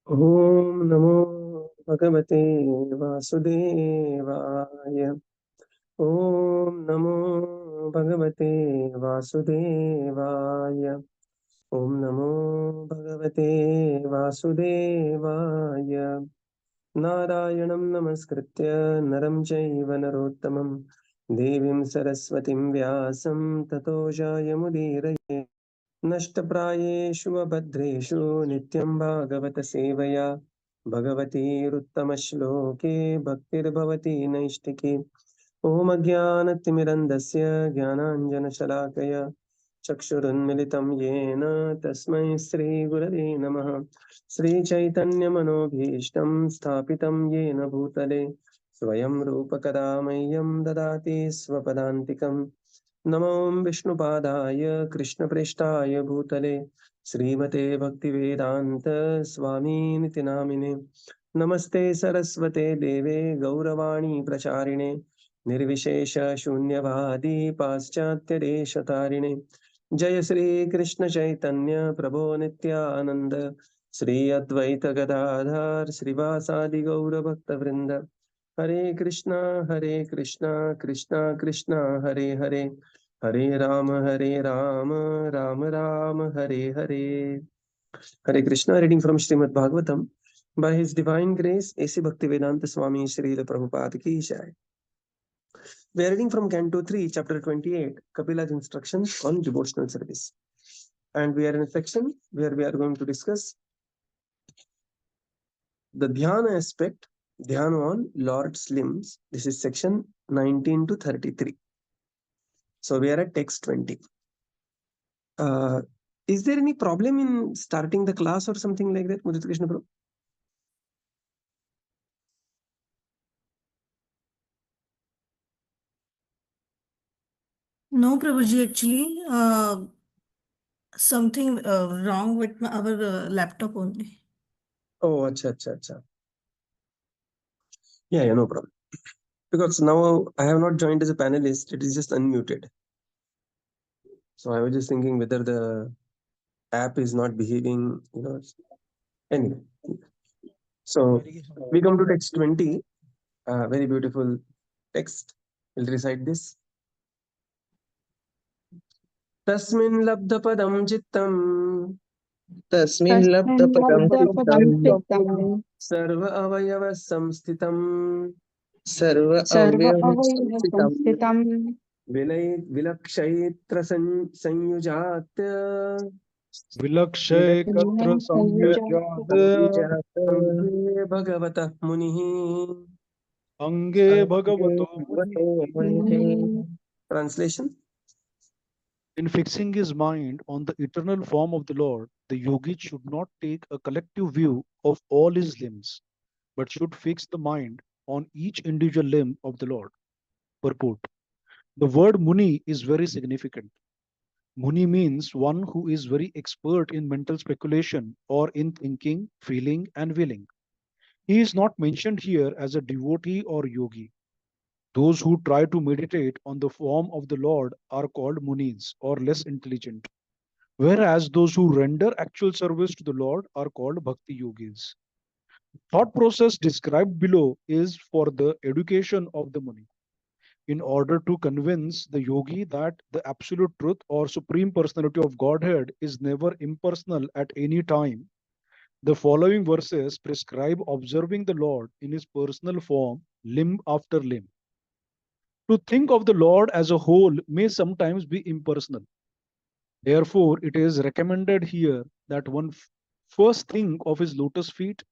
Om Namo Bhagavate Vasudevaya. Om Namo Bhagavate Vasudevaya. Om Namo Bhagavate Vasudevaya. Narayanam Namaskritya Naram Chaiva Narottamam Devim Saraswatim Vyasam Tato Jayamudiraye. नष्टप्रायेषु अभद्रेषु नित्यं भागवत सेवया भगवतीरुत्तमश्लोके भक्तिर्भवति नैष्टिकी ॐ अज्ञानतिमिरन्धस्य ज्ञानाञ्जनशलाकया चक्षुरुन्मिलितं येन तस्मै श्रीगुरवे नमः। श्रीचैतन्यमनोभीष्टं स्थापितं येन भूतले स्वयं रूपकदा मह्यं ददाति स्वपदान्तिकम्। नमो विष्णुपादाय कृष्णप्रेष्ठाय भूतले श्रीमते भक्तिवेदान्त स्वामीनिति नामिने। नमस्ते सरस्वते देवे गौरवाणी प्रचारिणे निर्विशेष शून्यवादी पाश्चात्यदेशतारिणे। जय श्री कृष्ण चैतन्य प्रभो नित्यानंद श्री अद्वैत गदाधर श्रीवासादि गौर भक्तवृंद। हरे कृष्णा कृष्णा कृष्णा हरे हरे, हरे Ram Ram Ram Hare Hare. Hare Krishna, reading from Śrīmad-Bhāgavatam. By His divine grace, A.C. Bhaktivedanta Swami Srila Prabhupada ki jai. We are reading from Canto 3, Chapter 28, Kapila's instructions on devotional service. And we are in a section where we are going to discuss the dhyana aspect, dhyana on Lord's limbs. This is section 19 to 33. So we are at text 20. Is there any problem in starting the class or something like that, Mudita Krishna Prabhu? No, Prabhuji, actually, something wrong with our laptop only. Oh, acha. Yeah, no problem. Because now I have not joined as a panelist, it is just unmuted. So I was just thinking whether the app is not behaving, Anyway, so we come to text 20, very beautiful text. We'll recite this. Tasmin labdha padam chittam तस्मिन् लब्धपदं चित्तं sarva avayava samsthitam सर्व अवयवसंस्थितं विलक्षयित्र संयुजात् विलक्षयकत्र संयुज्यात् अंगे भगवतः मुनिः। अंगे भगवतो मुनिः. Translation. In fixing his mind on the eternal form of the Lord, the yogi should not take a collective view of all his limbs, but should fix the mind on each individual limb of the Lord. Purport. The word Muni is very significant. Muni means one who is very expert in mental speculation or in thinking, feeling, and willing. He is not mentioned here as a devotee or yogi. Those who try to meditate on the form of the Lord are called Munis or less intelligent, whereas those who render actual service to the Lord are called bhakti yogis. Thought process described below is for the education of the Muni, in order to convince the yogi that the absolute truth or Supreme Personality of Godhead is never impersonal at any time. The following verses prescribe observing the Lord in his personal form, limb after limb. To think of the Lord as a whole may sometimes be impersonal. Therefore, it is recommended here that one first think of his lotus feet,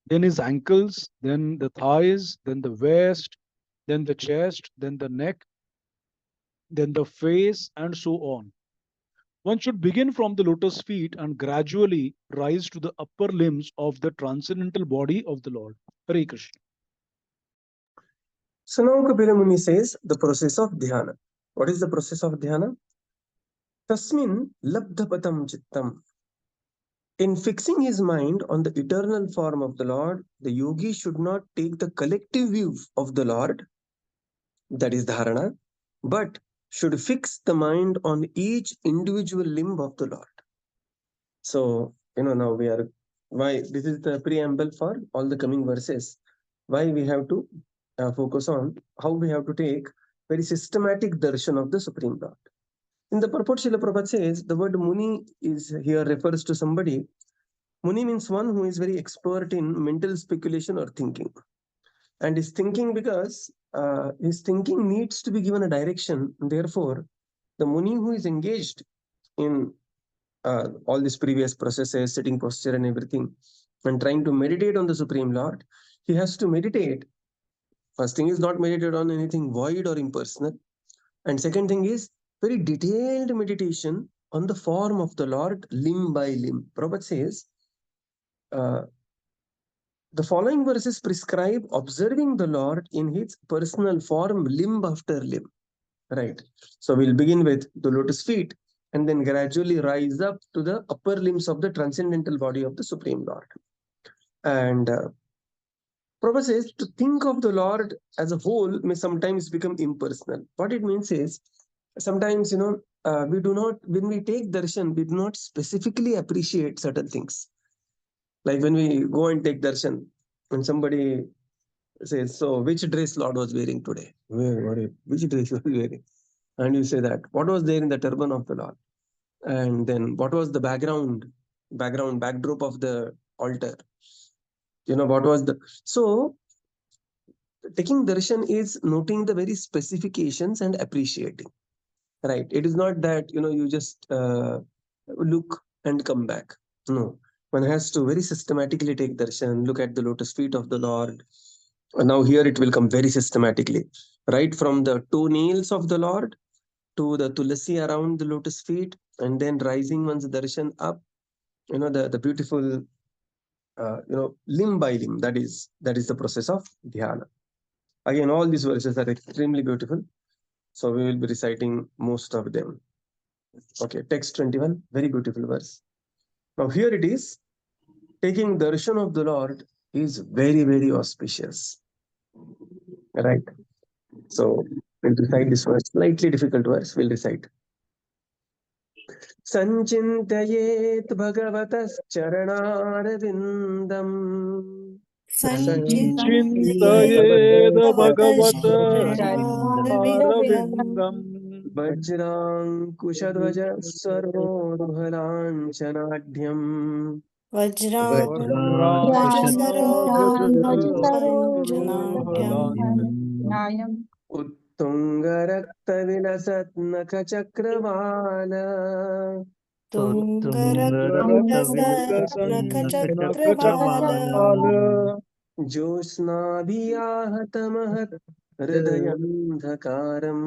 then his ankles, then the thighs, then the waist, then the chest, then the neck, then the face, and so on. One should begin from the lotus feet and gradually rise to the upper limbs of the transcendental body of the Lord. Hare Krishna. So now Kapila Muni says the process of dhyana. What is the process of dhyana? Tasmin labdhapatam chittam. In fixing his mind on the eternal form of the Lord, the yogi should not take the collective view of the Lord, that is dharana, but should fix the mind on each individual limb of the Lord. So, now we are why this is the preamble for all the coming verses. Why we have to focus on how we have to take very systematic darshan of the Supreme Lord. In the purport, Srila Prabhupada says the word Muni is here refers to somebody. Muni means one who is very expert in mental speculation or thinking. And is thinking because his thinking needs to be given a direction. Therefore, the Muni who is engaged in all these previous processes, sitting posture and everything, and trying to meditate on the Supreme Lord, he has to meditate. First thing is not meditate on anything void or impersonal. And second thing is very detailed meditation on the form of the Lord, limb by limb. Prabhupada says, the following verses prescribe observing the Lord in his personal form, limb after limb. Right. So we'll begin with the lotus feet and then gradually rise up to the upper limbs of the transcendental body of the Supreme Lord. And Prabhupada says to think of the Lord as a whole may sometimes become impersonal. What it means is sometimes, we do not, when we take darshan, we do not specifically appreciate certain things. Like when we go and take darshan, when somebody says, so which dress Lord was wearing today? Which dress he was wearing? And you say that, what was there in the turban of the Lord? And then what was the backdrop of the altar? What was the... So taking darshan is noting the very specifications and appreciating. Right. It is not that, you just look and come back. No. One has to very systematically take darshan, look at the lotus feet of the Lord. Now here it will come very systematically. Right from the toenails of the Lord to the tulasi around the lotus feet, and then rising one's darshan up, the beautiful, limb by limb. That is the process of dhyana. Again, all these verses are extremely beautiful. So we will be reciting most of them. Okay, text 21, very beautiful verse. Now here it is, taking darshan of the Lord is very, very auspicious. Right. So we'll recite this verse, slightly difficult verse, we'll recite. Sanchintayet bhagavatas charanarvindam. Sanchintayed Bhagavata Sanchintayet Charanarvindam Vajrankushadvaja sarvodhuhalanchanadyam. Vajrankushadvaja उत्तुङ्गरक्तविलसत्नखचक्रवाला ज्योत्स्नाभियाहतमहत् हृदयन्धकारम्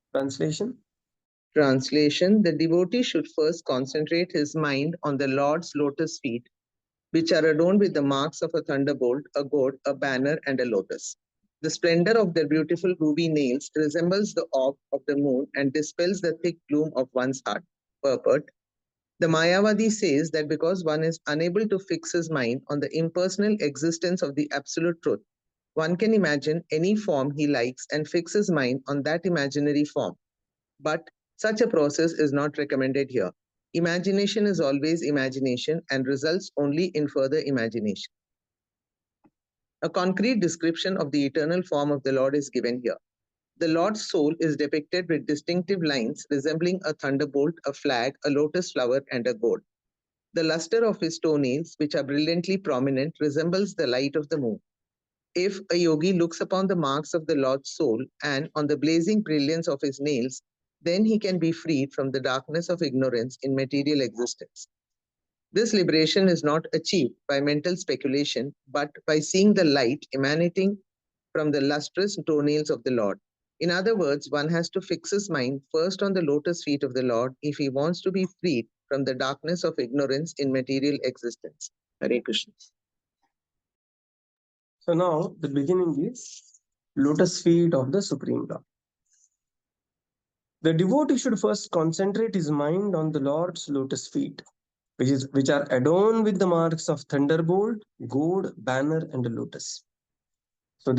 Translation. The devotee should first concentrate his mind on the Lord's lotus feet, which are adorned with the marks of a thunderbolt, a gourd, a banner, and a lotus. The splendor of their beautiful ruby nails resembles the orb of the moon and dispels the thick gloom of one's heart. Purport. The Mayavadi says that because one is unable to fix his mind on the impersonal existence of the absolute truth, one can imagine any form he likes and fix his mind on that imaginary form. But such a process is not recommended here. Imagination is always imagination and results only in further imagination. A concrete description of the eternal form of the Lord is given here. The Lord's soul is depicted with distinctive lines resembling a thunderbolt, a flag, a lotus flower, and a gourd. The luster of his toenails, which are brilliantly prominent, resembles the light of the moon. If a yogi looks upon the marks of the Lord's soul and on the blazing brilliance of his nails, then he can be freed from the darkness of ignorance in material existence. This liberation is not achieved by mental speculation, but by seeing the light emanating from the lustrous toenails of the Lord. In other words, one has to fix his mind first on the lotus feet of the Lord if he wants to be freed from the darkness of ignorance in material existence. Hare Krishna. So now the beginning is lotus feet of the Supreme Lord. The devotee should first concentrate his mind on the Lord's lotus feet, which are adorned with the marks of thunderbolt, gourd, banner, and a lotus. So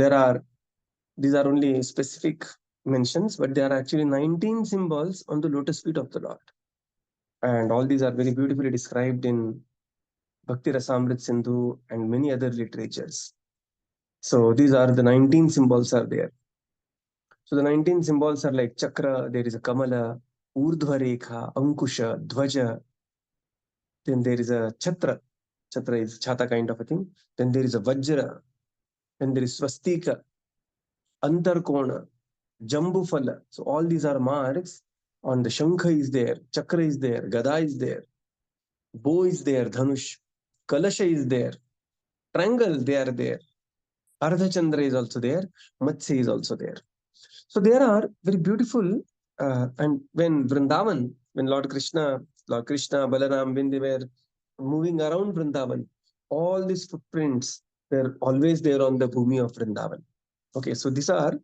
these are only specific mentions, but there are actually 19 symbols on the lotus feet of the Lord. And all these are very beautifully described in Bhakti Rasamrit Sindhu and many other literatures. So these are the 19 symbols are there. So the 19 symbols are like chakra, there is a kamala, urdhva rekha, ankusha, dhvaja. Then there is a chatra. Chatra is chata kind of a thing. Then there is a vajra. Then there is swastika, antarkona, jambufala. So all these are marks on the shankha is there, chakra is there, gada is there, bow is there, dhanush, kalasha is there, triangle they are there, ardhachandra is also there, matsya is also there. So there are very beautiful, and when Vrindavan, when Lord Krishna, Balaram, when they were moving around Vrindavan, all these footprints were always there on the bhumi of Vrindavan. Okay, so these are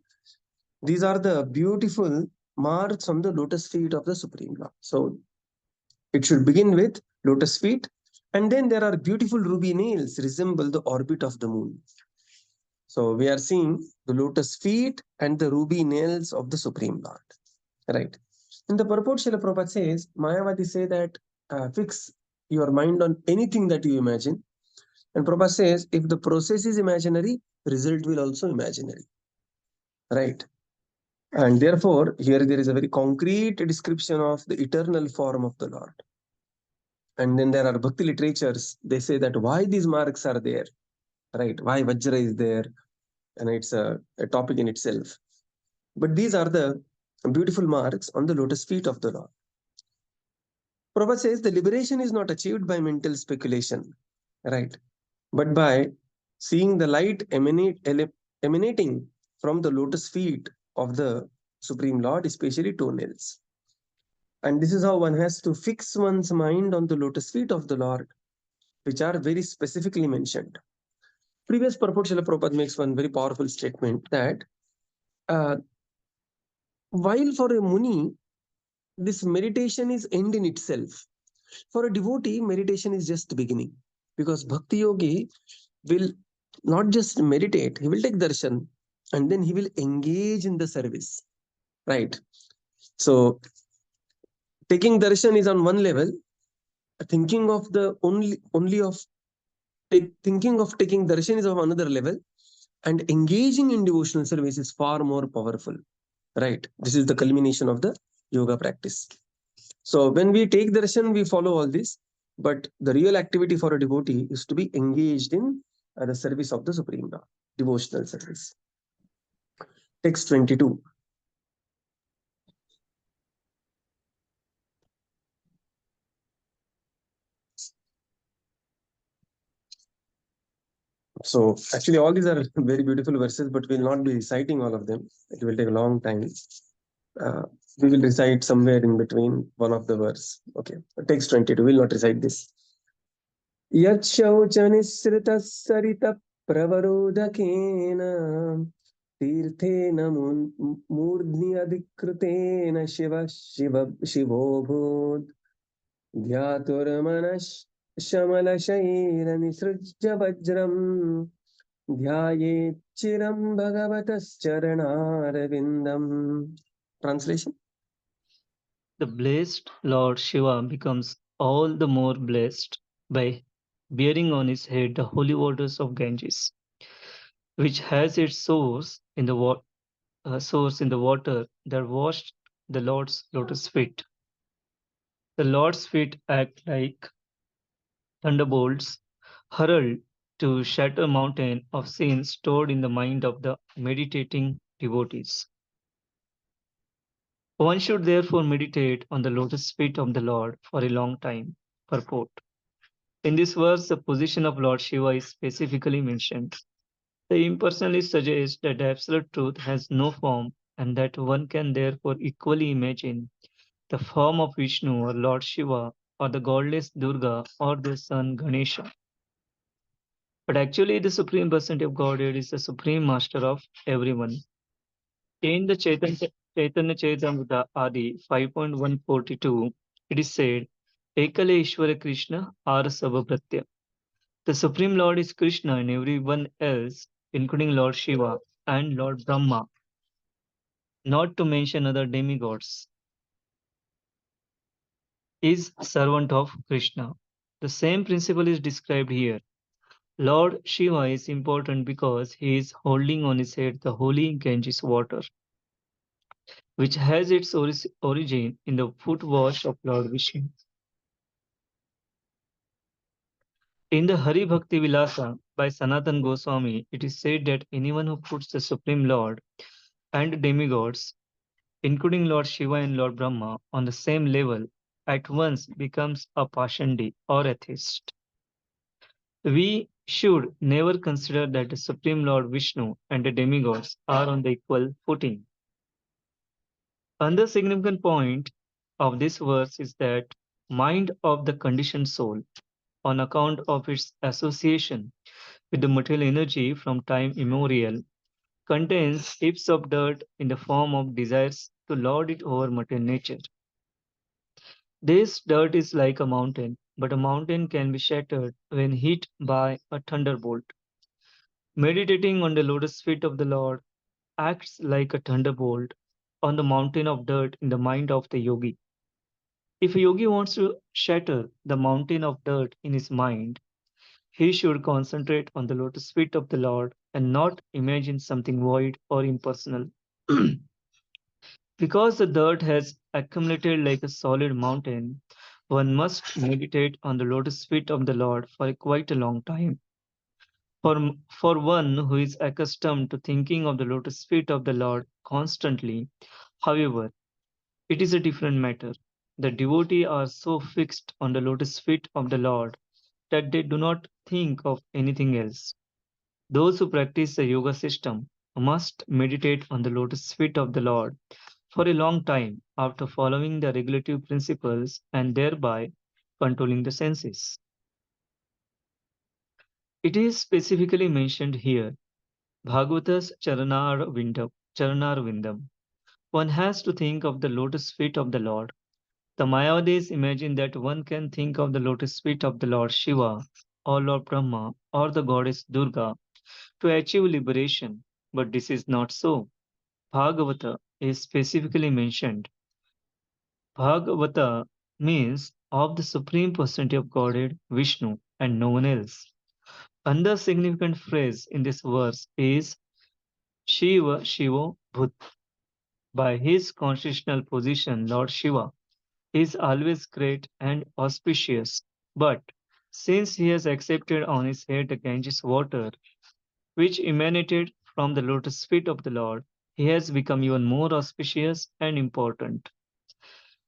the beautiful marks on the lotus feet of the Supreme Lord. So it should begin with lotus feet, and then there are beautiful ruby nails resemble the orbit of the moon. So we are seeing the lotus feet and the ruby nails of the Supreme Lord. Right. In the purport, Srila Prabhupada says, Mayavadi say that fix your mind on anything that you imagine. And Prabhupada says, if the process is imaginary, result will also imaginary. Right. And therefore, here there is a very concrete description of the eternal form of the Lord. And then there are bhakti literatures. They say that why these marks are there. Right. Why Vajra is there. And it's a topic in itself. But these are the beautiful marks on the lotus feet of the Lord. Prabhupada says the liberation is not achieved by mental speculation, right? But by seeing the light emanating from the lotus feet of the Supreme Lord, especially toenails. And this is how one has to fix one's mind on the lotus feet of the Lord, which are very specifically mentioned. Previous purport, Srila Prabhupada makes one very powerful statement that while for a Muni, this meditation is end in itself. For a devotee, meditation is just the beginning, because bhakti yogi will not just meditate, he will take darshan and then he will engage in the service, right? So taking darshan is on one level, thinking of taking darshan is of another level, and engaging in devotional service is far more powerful, right? This is the culmination of the yoga practice. So when we take darshan, we follow all this, but the real activity for a devotee is to be engaged in the service of the Supreme Lord, devotional service. Text 22. So actually all these are very beautiful verses, but we'll not be reciting all of them. It will take a long time. We will recite somewhere in between one of the verse. Okay, text 22, we'll not recite this. Yat shaucha nisrita sarita pravarodakena तीर्थेन मूर्ध्नि अधिकृतेन शिवोऽभूत् ध्यातुर्मनश्शमलशैलनिसृज्य वज्रम् ध्यायेच्चिरं भगवतश्चरणारविन्दम्. Translation. The blessed Lord Shiva becomes all the more blessed by bearing on his head the holy waters of Ganges, which has its source in the water that washed the Lord's lotus feet. The Lord's feet act like thunderbolts hurled to shatter mountain of sins stored in the mind of the meditating devotees. One should therefore meditate on the lotus feet of the Lord for a long time. Purport. In this verse, the position of Lord Shiva is specifically mentioned. The impersonalist suggests that the absolute truth has no form and that one can therefore equally imagine the form of Vishnu or Lord Shiva or the goddess Durga or their son Ganesha. But actually, the Supreme Personality of Godhead is the Supreme Master of everyone. In the Chaitanya Charitamrita Adi 5.142, it is said, Ekale Ishvara Krishna Arasabhapratya. The Supreme Lord is Krishna and everyone else, including Lord Shiva and Lord Brahma, not to mention other demigods, is servant of Krishna. The same principle is described here. Lord Shiva is important because he is holding on his head the holy Ganges water, which has its origin in the foot wash of Lord Viṣṇu. In the Hari Bhakti Vilasa by Sanatan Goswami, it is said that anyone who puts the Supreme Lord and demigods, including Lord Shiva and Lord Brahma, on the same level, at once becomes a Pashandi or atheist. We should never consider that the Supreme Lord Viṣṇu and the demigods are on the equal footing. Another significant point of this verse is that mind of the conditioned soul, on account of its association with the material energy from time immemorial, contains heaps of dirt in the form of desires to lord it over material nature. This dirt is like a mountain, but a mountain can be shattered when hit by a thunderbolt. Meditating on the lotus feet of the Lord acts like a thunderbolt on the mountain of dirt in the mind of the yogi. If a yogi wants to shatter the mountain of dirt in his mind, he should concentrate on the lotus feet of the Lord and not imagine something void or impersonal. Because the dirt has accumulated like a solid mountain, one must meditate on the lotus feet of the Lord for quite a long time. For one who is accustomed to thinking of the lotus feet of the Lord constantly, however, it is a different matter. The devotee are so fixed on the lotus feet of the Lord that they do not think of anything else. Those who practice the yoga system must meditate on the lotus feet of the Lord for a long time after following the regulative principles and thereby controlling the senses. It is specifically mentioned here, Bhagavatas Charanarvindam. One has to think of the lotus feet of the Lord. The Mayavadis imagine that one can think of the lotus feet of the Lord Shiva or Lord Brahma or the goddess Durga to achieve liberation, but this is not so. Bhagavata is specifically mentioned. Bhagavata means of the Supreme Personality of Godhead, Viṣṇu, and no one else. Another significant phrase in this verse is Shiva Shivo Bhut. By his constitutional position, Lord Shiva is always great and auspicious, but since he has accepted on his head the Ganges water, which emanated from the lotus feet of the Lord, he has become even more auspicious and important.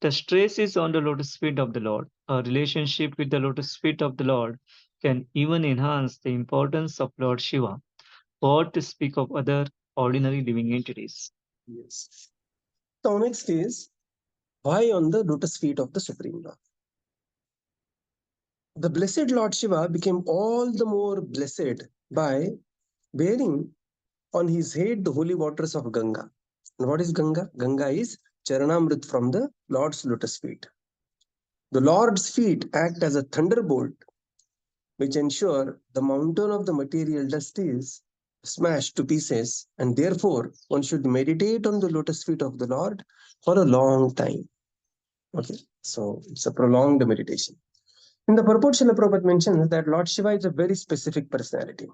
The stress is on the lotus feet of the Lord. A relationship with the lotus feet of the Lord can even enhance the importance of Lord Shiva, or to speak of other ordinary living entities. Yes. So next is why on the lotus feet of the Supreme Lord? The blessed Lord Shiva became all the more blessed by bearing on his head the holy waters of Ganga. And what is Ganga? Ganga is Charanamrit from the Lord's lotus feet. The Lord's feet act as a thunderbolt which ensure the mountain of the material dust is smashed to pieces, and therefore one should meditate on the lotus feet of the Lord for a long time. Okay, so it's a prolonged meditation. In the purport, Srila Prabhupada mentions that Lord Shiva is a very specific personality.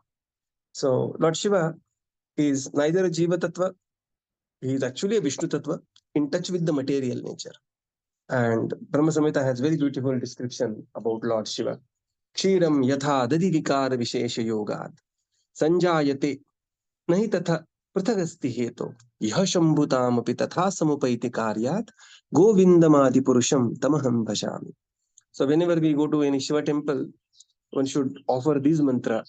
So Lord Shiva is neither a Jiva Tattva, he is actually a Vishnu Tattva in touch with the material nature. And Brahma Samhita has very beautiful description about Lord Shiva. Kshiram yatha dadi vikar vishesha yogad sanjayate nahi tatha prithagasti heto yah shambhutam api tatha samupaiti karyat govindamadi purusham tamaham bhajami. So whenever we go to any Shiva temple, one should offer this mantra,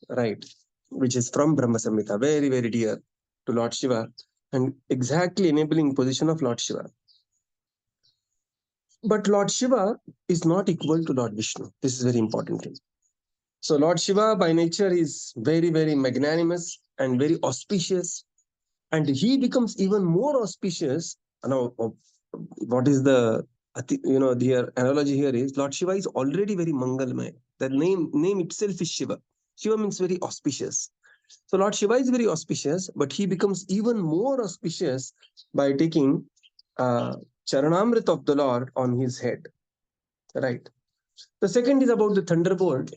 right, which is from Brahma Samhita, very, very dear to Lord Shiva and exactly enabling position of Lord Shiva. But Lord Shiva is not equal to Lord Viṣṇu. This is very important thing. So Lord Shiva by nature is very, very magnanimous and very auspicious. And he becomes even more auspicious. Now, what is the analogy here is Lord Shiva is already very Mangalmay. The name itself is Shiva. Shiva means very auspicious. So Lord Shiva is very auspicious, but he becomes even more auspicious by taking Charanamrit of the Lord on his head. Right. The second is about the thunderbolt.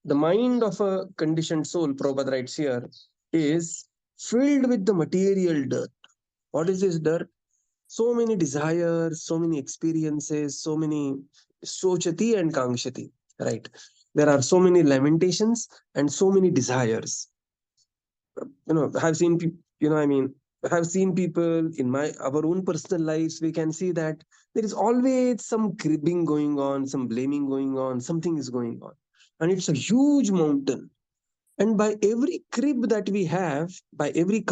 The mind of a conditioned soul, Prabhupada writes here, is filled with the material dirt. What is this dirt? So many desires, so many experiences, so many sochati and kangshati. Right. There are so many lamentations and so many desires. I've seen I've seen people in our own personal lives. We can see that there is always some cribbing going on, some blaming going on, something is going on, and it's a huge mountain. And by every crib that we have, by every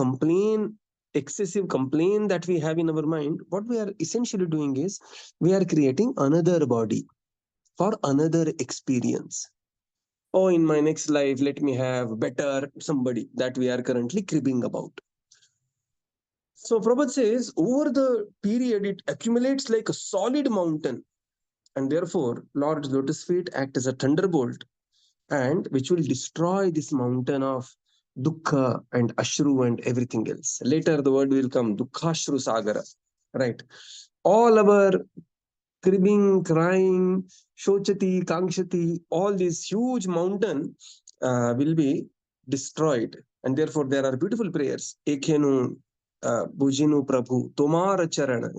excessive complaint that we have in our mind, what we are essentially doing is we are creating another body for another experience. Oh, in my next life, let me have better somebody that we are currently cribbing about. So Prabhupada says, over the period, it accumulates like a solid mountain. And therefore, Lord's lotus feet act as a thunderbolt, and which will destroy this mountain of dukkha and ashru and everything else. Later, the word will come, dukkha-ashru sagara. Right? All our cribbing, crying, shochati, kangshati, all this huge mountain will be destroyed. And therefore, there are beautiful prayers. Ekenu bhujinu prabhu, tomara charana.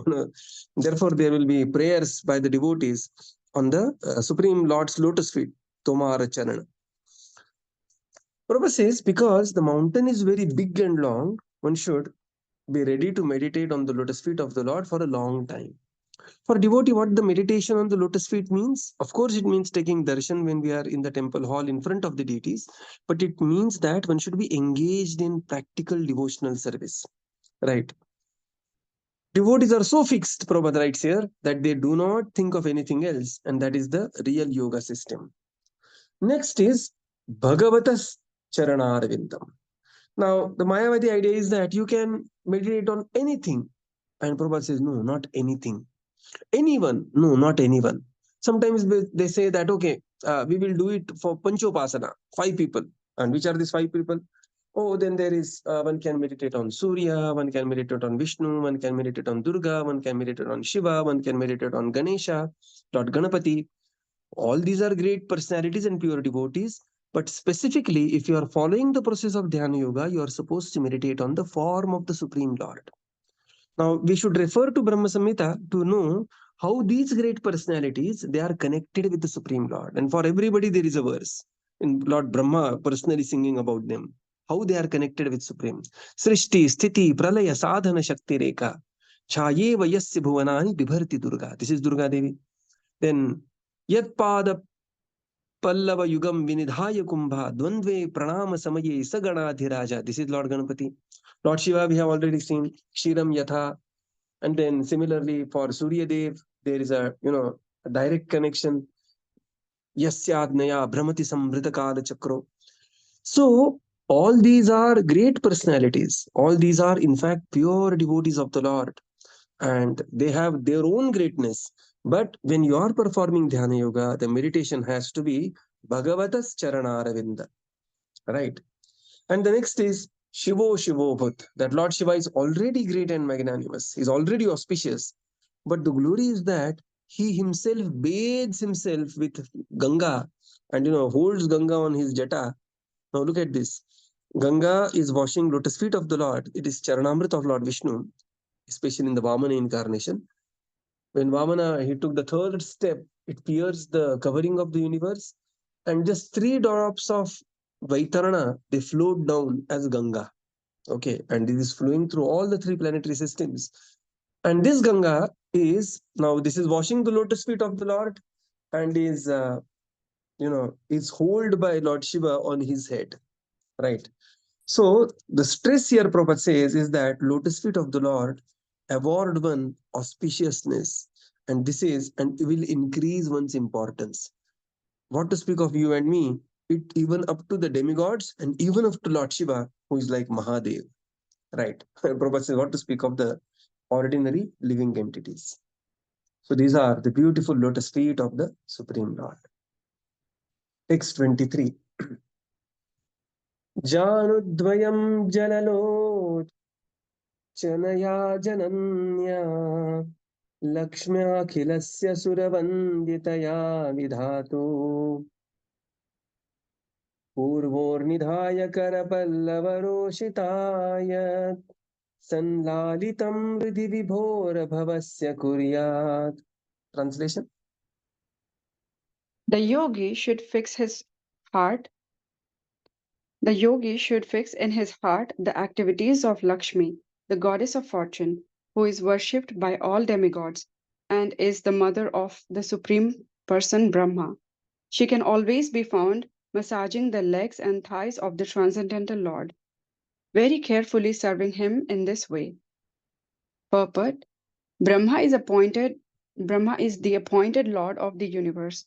Therefore, there will be prayers by the devotees on the Supreme Lord's lotus feet, tomara charana. Prabhupada says, because the mountain is very big and long, one should be ready to meditate on the lotus feet of the Lord for a long time. For devotee, what the meditation on the lotus feet means? Of course, it means taking darshan when we are in the temple hall in front of the deities, but it means that one should be engaged in practical devotional service. Right? Devotees are so fixed, Prabhupada writes here, that they do not think of anything else, and that is the real yoga system. Next is Bhagavatas Charanarvindam. Now, the Mayavadi idea is that you can meditate on anything. And Prabhupada says, no, not anything. Anyone? No, not anyone. Sometimes they say that, okay, we will do it for Panchopasana, 5 people. And which are these 5 people? Oh, then there is, one can meditate on Surya, one can meditate on Viṣṇu, one can meditate on Durga, one can meditate on Shiva, one can meditate on Ganesha, Lord Ganapati. All these are great personalities and pure devotees. But specifically, if you are following the process of Dhyana Yoga, you are supposed to meditate on the form of the Supreme Lord. Now, we should refer to Brahma Samhita to know how these great personalities, they are connected with the Supreme Lord. And for everybody, there is a verse in Lord Brahma personally singing about them, how they are connected with Supreme. Srishti, Sthiti, Pralaya, Sadhana, Shakti, Rekha, Chayeva Yasya Bhuvanani, Bibharti Durga. This is Durga Devi. Then, Yat Pada Pallava Yugam Vinidhaya Kumbha, Dvandve Pranama Samaye, Saganadhiraja. This is Lord Ganapati. Lord Shiva, we have already seen Kshiram Yatha. And then similarly for Surya Dev, there is a direct connection. Yasyadnaya Brahmati Samritakala Chakro. So all these are great personalities. All these are in fact pure devotees of the Lord. And they have their own greatness. But when you are performing Dhyana Yoga, the meditation has to be Bhagavatas Charanaravinda. Right? And the next is Shivo Shivobhut. That Lord Shiva is already great and magnanimous. He's already auspicious. But the glory is that he himself bathes himself with Ganga and holds Ganga on his jata. Now look at this. Ganga is washing lotus feet of the Lord. It is Charanamrit of Lord Viṣṇu, especially in the Vamana incarnation. When Vamana, he took the 3rd step, it pierced the covering of the universe, and just 3 drops of Vaitarana, they flowed down as Ganga. Okay, and it is flowing through all the 3 planetary systems. And this Ganga is, now this is washing the lotus feet of the Lord, and is, is held by Lord Shiva on his head. Right. So the stress here Prabhupada says is that lotus feet of the Lord award one auspiciousness, and this is, and it will increase one's importance. What to speak of you and me, it even up to the demigods and even up to Lord Shiva, who is like Mahadev. Right. Prabhupada says, what to speak of the ordinary living entities. So these are the beautiful lotus feet of the Supreme Lord. Text 23. Janudvayam jalalochanaya jananya Lakshmya-khilasya suravanditaya vidhatu Purvornidhaya karapallavaroshitaya Sanlalitam hridhi vibhora bhavasya kuryat. Translation. The yogi should fix in his heart the activities of Lakshmi, the goddess of fortune, who is worshipped by all demigods and is the mother of the Supreme Person Brahma. She can always be found massaging the legs and thighs of the transcendental Lord, very carefully serving him in this way. Purport: Brahma is the appointed Lord of the universe.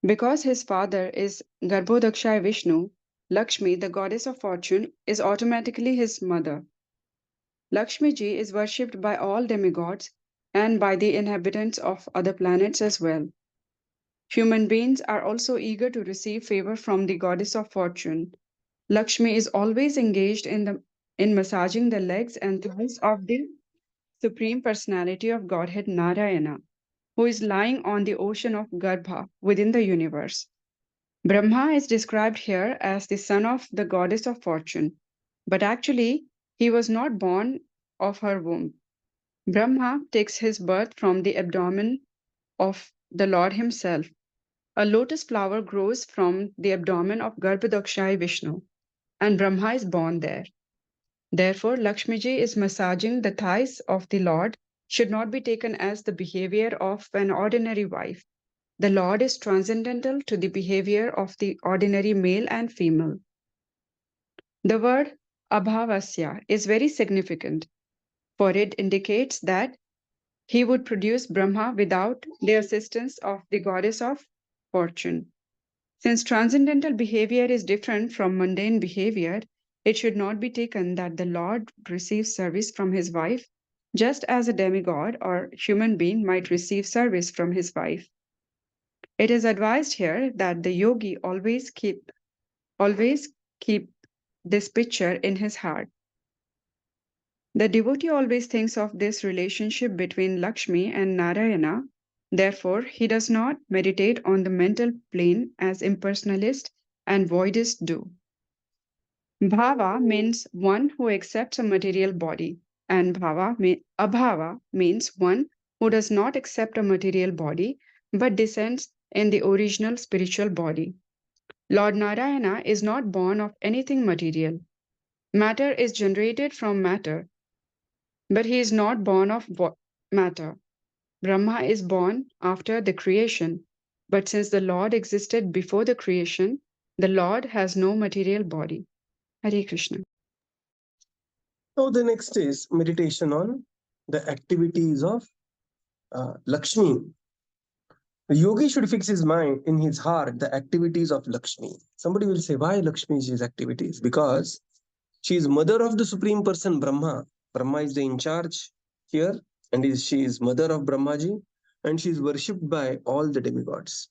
Because his father is Garbhodakshaya Viṣṇu, Lakshmi, the goddess of fortune, is automatically his mother. Lakshmi ji is worshipped by all demigods and by the inhabitants of other planets as well. Human beings are also eager to receive favor from the goddess of fortune. Lakshmi is always engaged in massaging the legs and thighs of the Supreme Personality of Godhead Narayana, who is lying on the ocean of Garbha within the universe. Brahma is described here as the son of the goddess of fortune, but actually he was not born of her womb. Brahma takes his birth from the abdomen of the Lord himself. A lotus flower grows from the abdomen of Garbhodakshaya Viṣṇu, and Brahma is born there. Therefore, Lakshmiji is massaging the thighs of the Lord should not be taken as the behavior of an ordinary wife. The Lord is transcendental to the behavior of the ordinary male and female. The word abhavasya is very significant, for it indicates that he would produce Brahma without the assistance of the goddess of fortune. Since transcendental behavior is different from mundane behavior, it should not be taken that the Lord receives service from his wife, just as a demigod or human being might receive service from his wife. It is advised here that the yogi always keep this picture in his heart. The devotee always thinks of this relationship between Lakshmi and Narayana. Therefore, he does not meditate on the mental plane as impersonalists and voidists do. Bhava means one who accepts a material body, and abhava means one who does not accept a material body but descends in the original spiritual body. Lord Narayana is not born of anything material. Matter is generated from matter, but he is not born of matter. Brahma is born after the creation, but since the Lord existed before the creation, the Lord has no material body. Hare Krishna. Now the next is meditation on the activities of Lakshmi. The yogi should fix his mind in his heart the activities of Lakshmi. Somebody will say, why Lakshmi's activities? Because she is mother of the Supreme Person Brahma. Brahma is the in charge here, and she is mother of Brahmaji, and she is worshipped by all the demigods.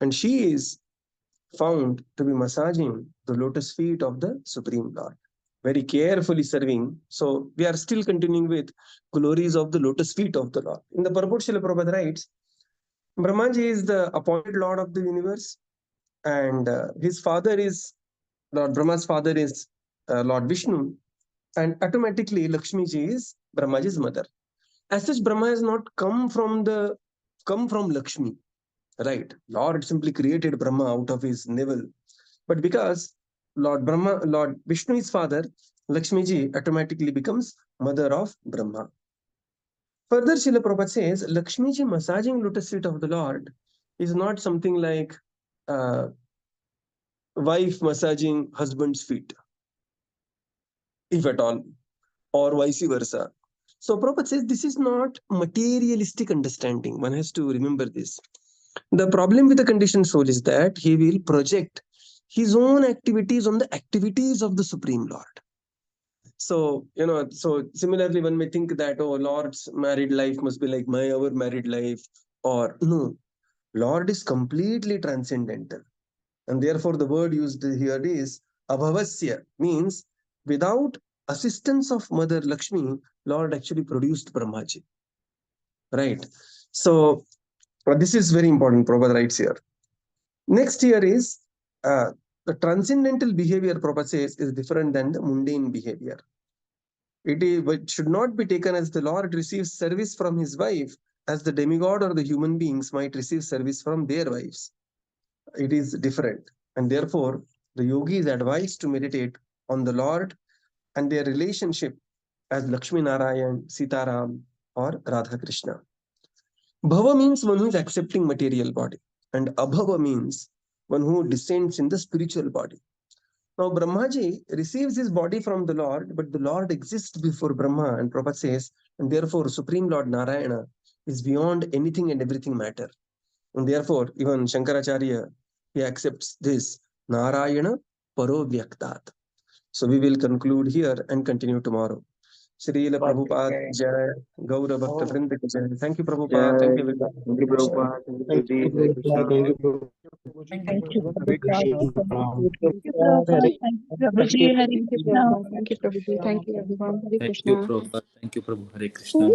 And she is found to be massaging the lotus feet of the Supreme Lord, very carefully serving. So we are still continuing with glories of the lotus feet of the Lord. In the purport, Srila Prabhupada writes, Brahmaji is the appointed Lord of the universe, and his father is, Lord Brahma's father is Lord Viṣṇu, and automatically Lakshmi ji is Brahmaji's mother. As such, Brahma has not come from Lakshmi, right? Lord simply created Brahma out of his navel, but because Lord Viṣṇu is father, Lakshmi ji automatically becomes mother of Brahma. Further, Srila Prabhupada says, Lakshmi ji massaging lotus feet of the Lord is not something like wife massaging husband's feet, if at all, or vice versa. So Prabhupada says this is not materialistic understanding. One has to remember this. The problem with the conditioned soul is that he will project his own activities on the activities of the Supreme Lord. So, so similarly, one may think that, oh, Lord's married life must be like our married life, or no, Lord is completely transcendental. And therefore, the word used here is Abhavasya means without assistance of Mother Lakshmi, Lord actually produced Brahmaji. Right. So this is very important. Prabhupada writes here. Next here is the transcendental behavior, Prabhupada says, is different than the mundane behavior. It should not be taken as the Lord receives service from his wife, as the demigod or the human beings might receive service from their wives. It is different. And therefore, the yogi is advised to meditate on the Lord and their relationship as Lakshmi Narayan, Sitaram, or Radha Krishna. Bhava means one who is accepting material body, and Abhava means one who descends in the spiritual body. Now, Brahmaji receives his body from the Lord, but the Lord exists before Brahma, and Prabhupada says, and therefore Supreme Lord Narayana is beyond anything and everything matter. And therefore, even Shankaracharya, he accepts this Narayana Paro Vyaktat. So we will conclude here and continue tomorrow. Srila Prabhupada Jai, Gaura Bhakta Vrinda ki Jai. Thank you, Prabhupada. Thank you, everyone. Thank you, Prabhupada. Thank you, Thank Jyoti. you. Hare Krishna. Thank you. Hare Krishna. Thank you, Prabhupada. Thank you, Prabhuji. Hare Thank you, Krishna. Prabhupada. Thank you, Prabhuji. Thank you, everyone. Hare Thank you, Krishna. Prabhupada. Thank you, Prabhu. Hare Krishna.